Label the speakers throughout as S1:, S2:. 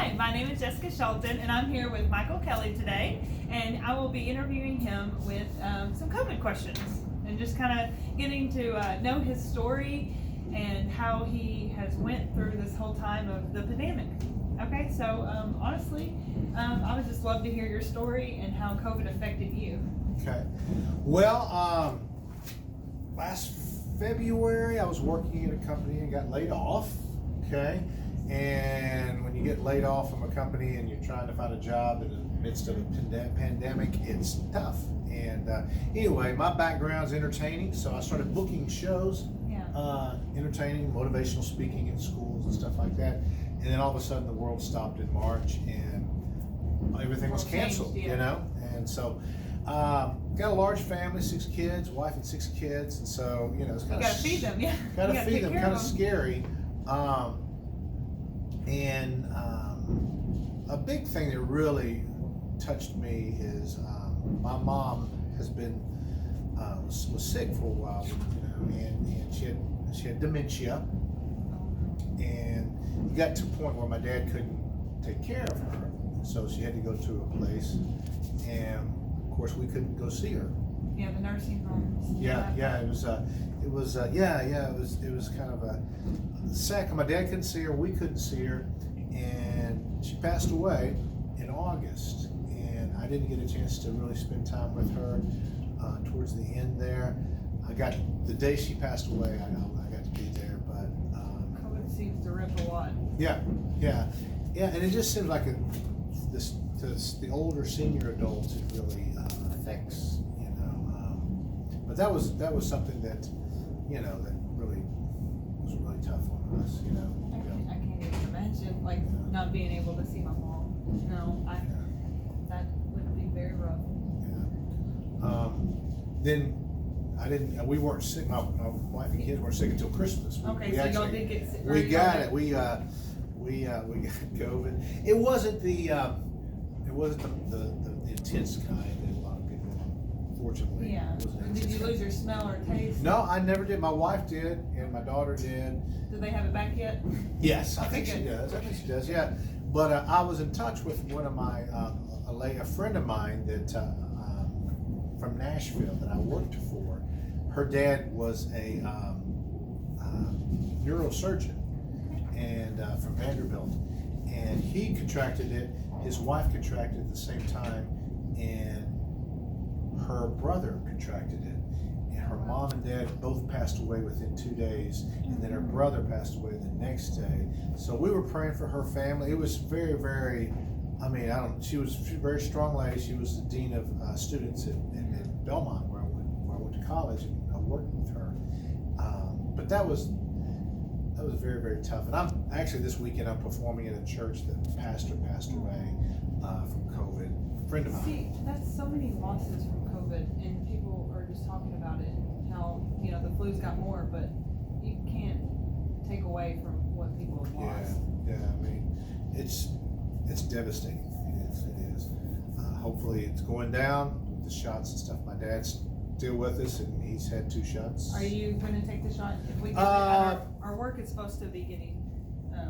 S1: Hi, my name is Jessica Shelton, and I'm here with Michael Kelley today, and I will be interviewing him with some COVID questions and just kind of getting to know his story and how he has went through this whole time of the pandemic. Okay, so honestly, I would just love to hear your story and how COVID affected you.
S2: Okay. Well, last February I was working at a company and got laid off. Okay. And when you get laid off from a company and you're trying to find a job in the midst of a pandemic, it's tough. And anyway, my background's entertaining, so I started booking shows, entertaining, motivational speaking in schools and stuff like that. And then all of a sudden the world stopped in March and everything was canceled, you know? And so got a large family, 6 kids, wife and 6 kids, and so, you know, it's kind of...
S1: You gotta feed them, yeah.
S2: Gotta feed them, kind of scary. A big thing that really touched me is my mom has been was sick for a while, you know, and she had dementia, and it got to a point where my dad couldn't take care of her, so she had to go to a place, and of course we couldn't go see her.
S1: Yeah, the nursing homes.
S2: It was kind of a sad. My dad couldn't see her, we couldn't see her, and she passed away in August, and I didn't get a chance to really spend time with her towards the end there. I got the day she passed away. I got to be there, but
S1: COVID seems to rip a lot.
S2: Yeah, and it just seems like the older senior adults it really affects, you know. But that was something that, you know, that really was really tough on us, you know.
S1: I can't even imagine not being able to see my mom. No, that would be very rough.
S2: Yeah. Then we weren't sick. My wife and kids weren't sick until Christmas.
S1: Okay, so y'all did get sick.
S2: We got it. We got COVID. It wasn't the intense kind that a lot of people, unfortunately.
S1: Yeah. Did you lose your smell or taste?
S2: No, I never did. My wife did, and my daughter did.
S1: Do they have it back yet?
S2: Yes, I think she does. Yeah. But I was in touch with one of my a friend of mine that from Nashville that I worked for. Her dad was a neurosurgeon and from Vanderbilt, and he contracted it. His wife contracted it at the same time, and her brother contracted it. And her mom and dad both passed away within 2 days, and then her brother passed away the next day. So we were praying for her family. It was very, very, she was a very strong lady. She was the dean of students in Belmont, where I went to college, and I worked with her. But that was very, very tough. And I'm actually this weekend I'm performing at a church that the pastor passed away from COVID. A friend of mine.
S1: See, that's so many losses from COVID, and people are just talking about it and how, you know, the flu's got more, but you can't take away from what people have lost.
S2: Yeah. It's devastating. It is. Hopefully it's going down with the shots and stuff. My dad's still with us, and he's had 2 shots.
S1: Are you going to take the shot? If we get our work is supposed to be getting.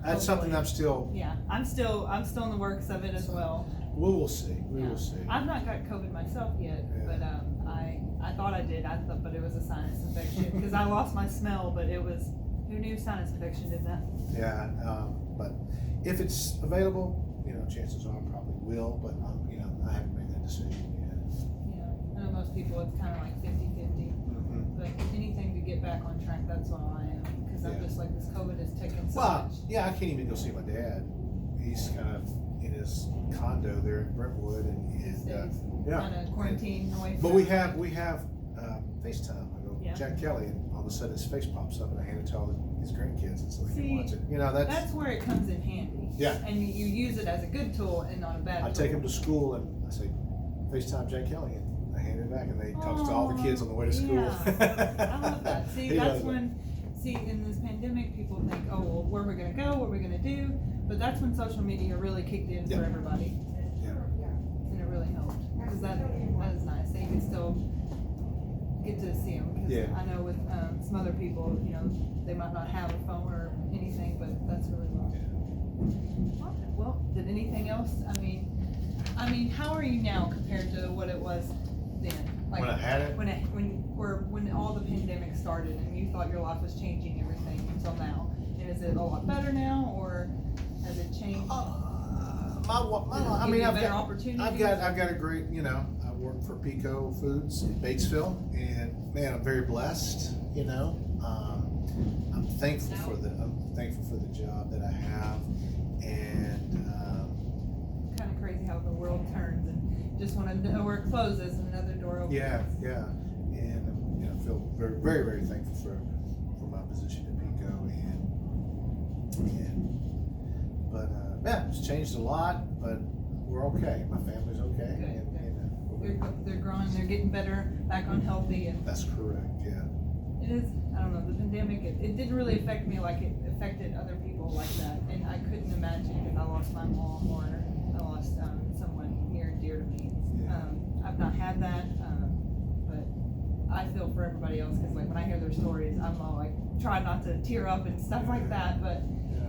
S2: That's something I'm still.
S1: Yeah, I'm still in the works of it as well.
S2: We will see. We will see.
S1: I've not got COVID myself yet, but I thought I did. But it was a sinus infection because I lost my smell. But it was, who knew sinus infection did that?
S2: Yeah, but if it's available, you know, chances are I probably will. But you know, I haven't made that decision yet.
S1: Yeah, I know most people it's kind of like 50-50. But anything to get back on track, that's all I am. Because I'm just like, this COVID is taking so much.
S2: Yeah, I can't even go see my dad. He's kind of in his condo there in Brentwood, and
S1: kind of quarantine away from.
S2: But we have FaceTime. I go Jack Kelley, and all of a sudden his face pops up, and I hand it to all his grandkids, and so they can watch it. You know, that's
S1: where it comes in handy.
S2: Yeah.
S1: And you use it as a good tool and not a bad tool.
S2: I take him to school, and I say, FaceTime Jack Kelley, and I hand it back, and they talk to all the kids on the way to school.
S1: Yeah. I love that. See, that's when. See, in this pandemic, people think, oh, well, where are we going to go? What are we going to do? But that's when social media really kicked in for everybody.
S2: Yeah.
S1: And it really helped. Because that is nice. So you can still get to see them. Because I know with some other people, you know, they might not have a phone or anything, but that's really well. Well, did anything else? I mean, how are you now compared to what it was then? Like
S2: When I had it?
S1: when all the pandemic started and you thought your life was changing everything until now. And is it a lot better now, or has it changed?
S2: I mean, I've got a great, I work for Pico Foods in Batesville, and man, I'm very blessed. I'm thankful for the job that I have, and
S1: Kind of crazy how the world turns, and just when a door closes and another door opens.
S2: yeah, and I feel very, very, very thankful for my position at Pico, but it's changed a lot, but we're okay. My family's okay.
S1: Good. They're growing. They're getting better. Back on healthy, and
S2: That's correct. Yeah.
S1: it is. I don't know. The pandemic. It didn't really affect me like it affected other people like that, and I couldn't imagine if I lost my mom or I lost someone near and dear to me.
S2: Yeah.
S1: I've not had that, but I feel for everybody else because like when I hear their stories, I'm all like try not to tear up and stuff like that, but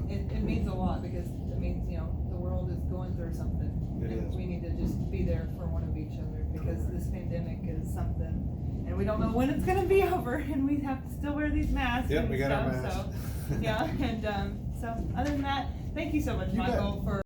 S1: it means a lot because it means the world is going through something.
S2: It
S1: And
S2: is.
S1: we need to just be there for one of each other because this pandemic is something, and we don't know when it's gonna be over, and we have to still wear these masks.
S2: Yep,
S1: and
S2: we got our
S1: stuff,
S2: masks.
S1: So, yeah, and so other than that, thank you so much,
S2: You bet.
S1: Michael, for